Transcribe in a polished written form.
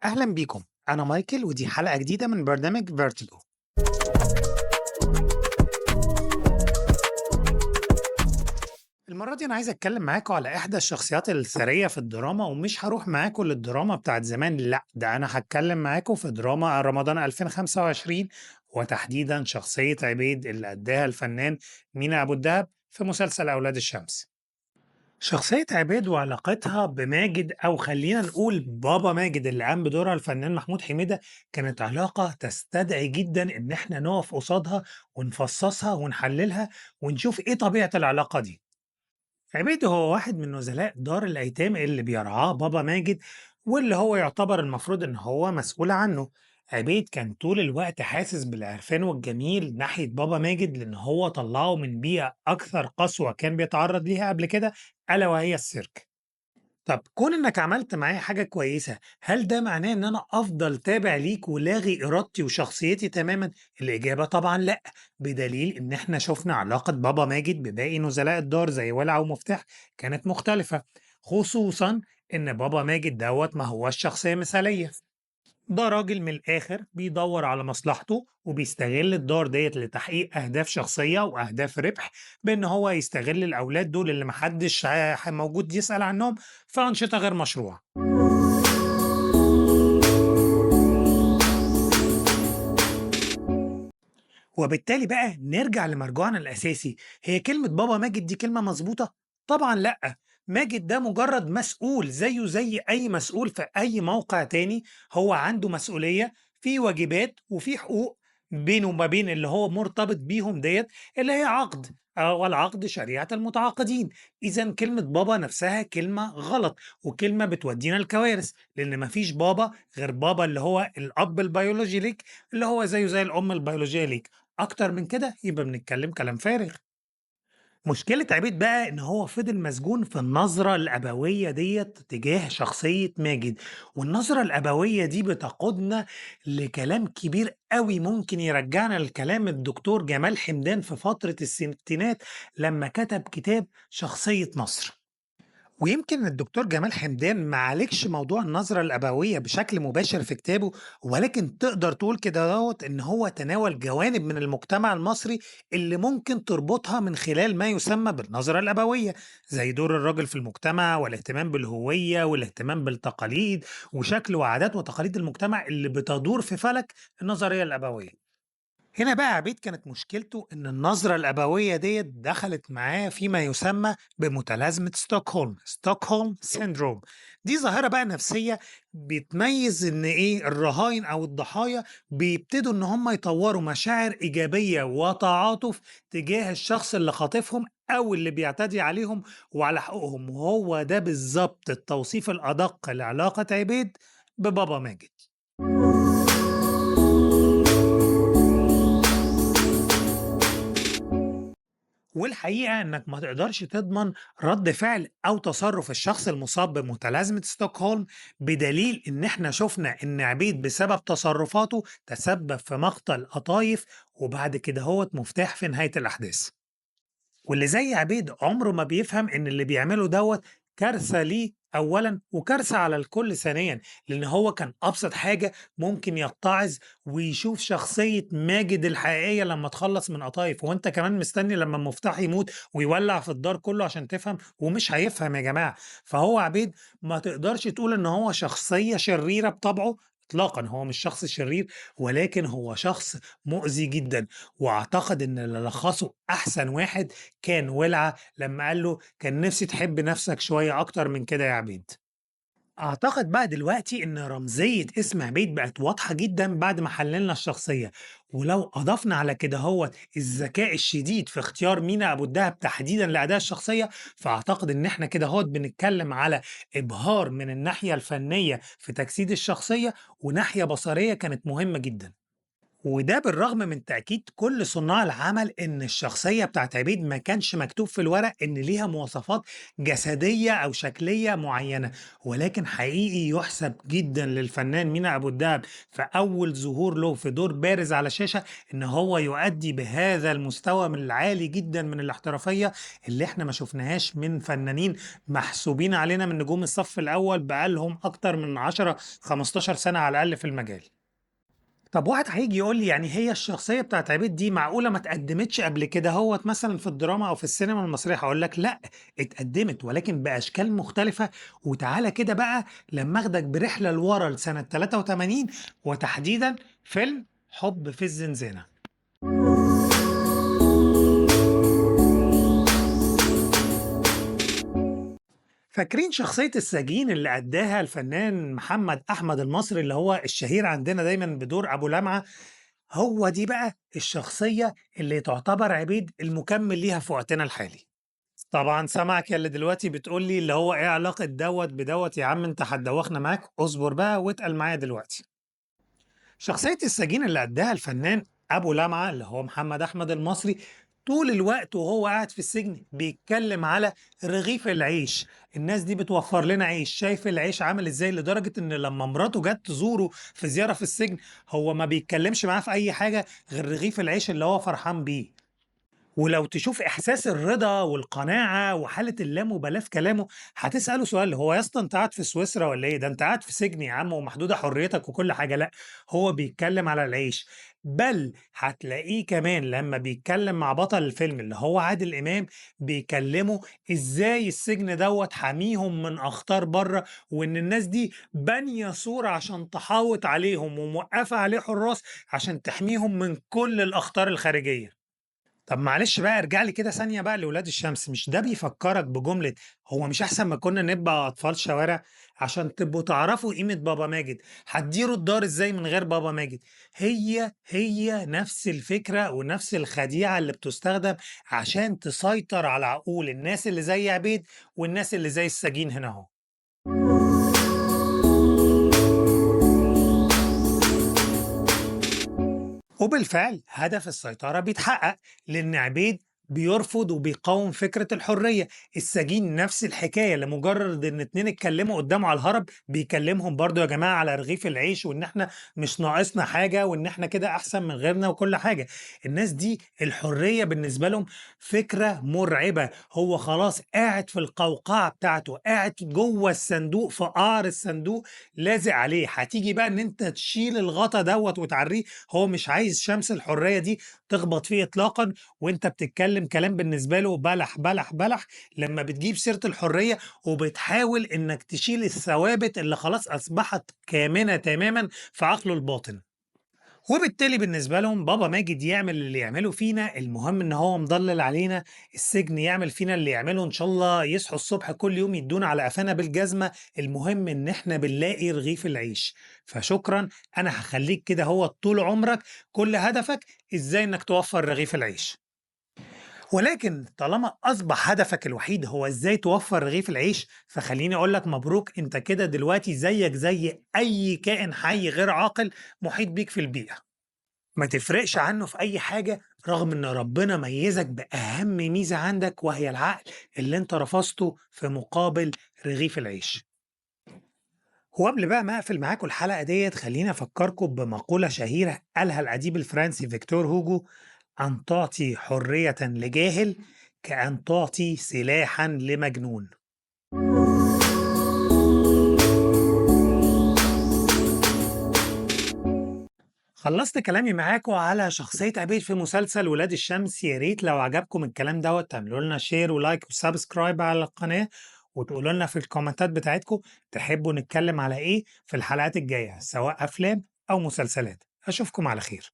أهلا بيكم. أنا مايكل ودي حلقة جديدة من برنامج فيرتيجو. المرة دي أنا عايز أتكلم معاكم على إحدى الشخصيات الثرية في الدراما، ومش هروح معاكم للدراما بتاعت زمان، لأ ده أنا هتكلم معاكم في دراما رمضان 2025، وتحديدا شخصية عبيد اللي أداها الفنان مينا أبو الدهب في مسلسل أولاد الشمس. شخصية عبيد وعلاقتها بماجد، أو خلينا نقول بابا ماجد اللي قام بدورها الفنان محمود حميدة، كانت علاقة تستدعي جدا إن إحنا نقف قصادها ونفصصها ونحللها ونشوف إيه طبيعة العلاقة دي. عبيد هو واحد من نزلاء دار الأيتام اللي بيرعاه بابا ماجد، واللي هو يعتبر المفروض إن هو مسؤول عنه. عبيد كان طول الوقت حاسس بالعرفان والجميل ناحية بابا ماجد، لأن هو طلعه من بيئة أكثر قسوة كان بيتعرض ليها قبل كده، ألا وهي السيرك. طب كون إنك عملت معايا حاجة كويسة، هل ده معناه إن أنا أفضل تابع ليك ولاغي إرادتي وشخصيتي تمامًا؟ الإجابة طبعًا لأ، بدليل إن إحنا شُفنا علاقة بابا ماجد بباقي نزلاء الدار زي ولعة ومفتاح كانت مختلفة، خصوصًا إن بابا ماجد دوّة ما هواش شخصية مثالية. ده راجل من الآخر بيدور على مصلحته وبيستغل الدار ديّة لتحقيق أهداف شخصية وأهداف ربح، بإن هو يستغل الأولاد دول اللي ما حدش موجود يسأل عنهم في أنشطة غير مشروعة. وبالتالي بقى نرجع لمرجوعنا الأساسي، هي كلمة بابا ماجد دي كلمة مظبوطة؟ طبعًا لأ، ماجد ده مجرد مسؤول زيه زي أي مسؤول في أي موقع تاني، هو عنده مسؤولية، في واجبات وفي حقوق بينه وما بين اللي هو مرتبط بيهم ديّة، اللي هي عقد، والعقد شريعة المتعاقدين. إذًا كلمة بابا نفسها كلمة غلط، وكلمة بتودينا لكوارث، لأن ما فيش بابا غير بابا اللي هو الأب البيولوجي ليك، اللي هو زيه زي الأم البيولوجية ليك. أكتر من كده يبقى بنتكلم كلام فارغ. مشكلة عبيد بقى إن هو فضل مسجون في النظرة الأبوية ديّة تجاه شخصية ماجد، والنظرة الأبوية دي بتقودنا لكلام كبير أوي ممكن يرجعنا لكلام الدكتور جمال حمدان في فترة الستينات لما كتب كتاب شخصية نصر. ويمكن الدكتور جمال حمدان ما عالجش موضوع النظرة الأبوية بشكل مباشر في كتابه، ولكن تقدر تقول كده إن هو تناول جوانب من المجتمع المصري اللي ممكن تربطها من خلال ما يسمى بالنظرة الأبوية، زي دور الراجل في المجتمع والاهتمام بالهوية والاهتمام بالتقاليد وشكل وعادات وتقاليد المجتمع اللي بتدور في فلك النظرية الأبوية. هنا بقى عبيد كانت مشكلته إن النظرة الأبوية ديت دخلت معاه فيما يسمى بمتلازمة ستوكهولم سيندروم. دي ظاهرة بقى نفسية بتميز إن إيه الرهاين أو الضحايا بيبتدوا إن هم يطوروا مشاعر إيجابية وتعاطف تجاه الشخص اللي خاطفهم أو اللي بيعتدي عليهم وعلى حقوقهم، وهو ده بالظبط التوصيف الأدق لعلاقة عبيد ببابا ماجد. والحقيقة إنك ما تقدرش تضمن رد فعل أو تصرف الشخص المصاب بمتلازمة ستوكهولم، بدليل إن إحنا شفنا إن عبيد بسبب تصرفاته تسبب في مقتل قطايف، وبعد كده هو مفتاح في نهاية الأحداث. واللي زي عبيد عمره ما بيفهم إن اللي بيعمله دوّة كارثة ليه أولًا، وكارثة على الكل ثانيًا، لإن هو كان أبسط حاجة ممكن يتعظ ويشوف شخصية ماجد الحقيقية لمّا اتخلّص من قطايف، هو أنت كمان مستني لمّا المفتاح يموت ويولّع في الدار كله عشان تفهم؟ ومش هيفهم يا جماعة. فهو عبيد ما تقدرش تقول إن هو شخصية شريرة بطبعه إطلاقًا، هو مش شخص شرير، ولكن هو شخص مؤذي جدًا. وأعتقد إن اللي لخّصه أحسن واحد كان ولعة لمّا قال له: "كان نِفْسي تحب نَفْسك شوية أكتر من كده يا عبيد." أعتقد بقى دلوقتي إن رمزية اسم عبيد بقت واضحة جدًا بعد ما حلّلنا الشخصية، ولو أضفنا على كدهوّة الذكاء الشديد في اختيار مينا أبو الدهب تحديدًا لأداء الشخصية، فأعتقد إن إحنا كدهوّة بنتكلّم على إبهار من الناحية الفنية في تجسيد الشخصية، وناحية بصرية كانت مهمة جدًا. وده بالرغم من تأكيد كل صناع العمل إن الشخصية بتاعة عبيد ما كانش مكتوب في الورق إن ليها مواصفات جسدية أو شكلية معينة، ولكن حقيقي يحسب جدا للفنان مينا أبو الدهب في أول ظهور له في دور بارز على شاشة إن هو يؤدي بهذا المستوى من العالي جدا من الاحترافية اللي إحنا ما شفناهاش من فنانين محسوبين علينا من نجوم الصف الأول بقالهم أكتر من 10 15 سنة على الأقل في المجال. طب واحد هييجي يقول لي يعني هي الشخصية بتاعة عبيد دي معقولة ما اتقدمتش قبل كده هوّة مثلًا في الدراما أو في السينما المصرية؟ هاقول لك لأ، اتقدمت ولكن بأشكال مختلفة، وتعالَ كده بقى لمّا آخدك برحلة لورا لسنة 83 وتحديدًا فيلم حُب في الزنزانة. فاكرين شخصية السجين اللي أداها الفنان محمد أحمد المصري اللي هو الشهير عندنا دايمًا بدور أبو لمعة؟ هو دي بقى الشخصية اللي تعتبر عبيد المكمل ليها في وقتنا الحالي. طبعًا سامعك يا اللي دلوقتي بتقول لي اللي هو إيه علاقة دوّة بدوّة يا عم أنت هتدوّخنا معاك، اصبر بقى واتقل معايا دلوقتي. شخصية السجين اللي أداها الفنان أبو لمعة اللي هو محمد أحمد المصري طول الوقت وهو قاعد في السجن بيتكلم على رغيف العيش. الناس دي بتوفر لنا عيش، شايف العيش عامل ازاي لدرجة ان لما مراته جت تزوره في زيارة في السجن هو ما بيتكلمش معاه في اي حاجة غير رغيف العيش اللي هو فرحان بيه. ولو تشوف إحساس الرضا والقناعة وحالة اللامبالاة في كلامه، هتسأله سؤال هو يا اسطى أنت قاعد في سويسرا والّا إيه؟ ده أنت قاعد في سجن يا عم ومحدودة حريتك وكل حاجة، لأ، هو بيتكلم على العيش، بل هتلاقيه كمان لمّا بيتكلم مع بطل الفيلم اللي هو عادل إمام، بيكلمه إزاي السجن دوّة حاميهم من أخطار برّه، وإن الناس دي بانية سور عشان تحاوط عليهم وموقّفة عليه حراس عشان تحميهم من كل الأخطار الخارجية. طب معلش بقى ارجع لي كده ثانية بقى لولاد الشمس، مش ده بيفكّرك بجملة هو مش أحسن ما كنا نبقى أطفال شوارع؟ عشان تبقوا تعرفوا قيمة بابا ماجد، هتديروا الدار إزاي من غير بابا ماجد؟ هي نفس الفكرة ونفس الخديعة اللي بتُستخدم عشان تسيطر على عقول الناس اللي زي عبيد والناس اللي زي السجين هنا أهو. وبالفعل هدف السيطرة بيتحقق لأن عبيد بيرفض وبيقاوم فكرة الحرية. السجين نفس الحكاية، لمجرد ان اتنين اتكلموا قدامه على الهرب بيكلمهم برضو يا جماعة على رغيف العيش وان احنا مش ناقصنا حاجة وان احنا كده احسن من غيرنا وكل حاجة. الناس دي الحرية بالنسبة لهم فكرة مرعبة، هو خلاص قاعد في القوقعة بتاعته، قاعد جوه الصندوق في قعر الصندوق لازق عليه. هتيجي بقى ان انت تشيل الغطا دوت وتعريه، هو مش عايز شمس الحرية دي تخبط فيه إطلاقًا، وأنت بتتكلم كلام بالنسبة له بلح، بلح، بلح، لمّا بتجيب سيرة الحرية وبتحاول إنك تشيل الثوابت اللي خلاص أصبحت كامنة تمامًا في عقله الباطن. وبالتالي بالنسبة لهم بابا ماجد يعمل اللي يعمله فينا، المهم إن هو مضلل علينا، السجن يعمل فينا اللي يعمله إن شاء الله يصحوا الصبح كل يوم يدونا على قفانا بالجزمة، المهم إن إحنا بنلاقي رغيف العيش. فشكرًا، أنا هاخلّيك كده أهوّة طول عمرك كل هدفك إزاي إنك توفّر رغيف العيش. ولكن طالما أصبح هدفك الوحيد هو إزاي توفّر رغيف العيش، فخلّيني أقول لك مبروك أنت كده دلوقتي زيّك زي أي كائن حي غير عاقل محيط بيك في البيئة. ما تفرقش عنه في أي حاجة رغم إن ربنا ميزك بأهم ميزة عندك وهي العقل اللي أنت رفضته في مقابل رغيف العيش. وقبل بقى ما أقفل معاكم الحلقة ديت خليني أفكركم بمقولة شهيرة قالها الأديب الفرنسي فيكتور هوجو: أن تعطي حرية لجاهل كأن تعطي سلاحا لمجنون. خلصت كلامي معاكم على شخصية عبيد في مسلسل ولاد الشمس، يا ريت لو عجبكم الكلام دوت تعملوا لنا شير ولايك وسبسكرايب على القناة، وتقولوا لنا في الكومنتات بتاعتكم تحبوا نتكلم على ايه في الحلقات الجاية سواء أفلام أو مسلسلات. أشوفكم على خير.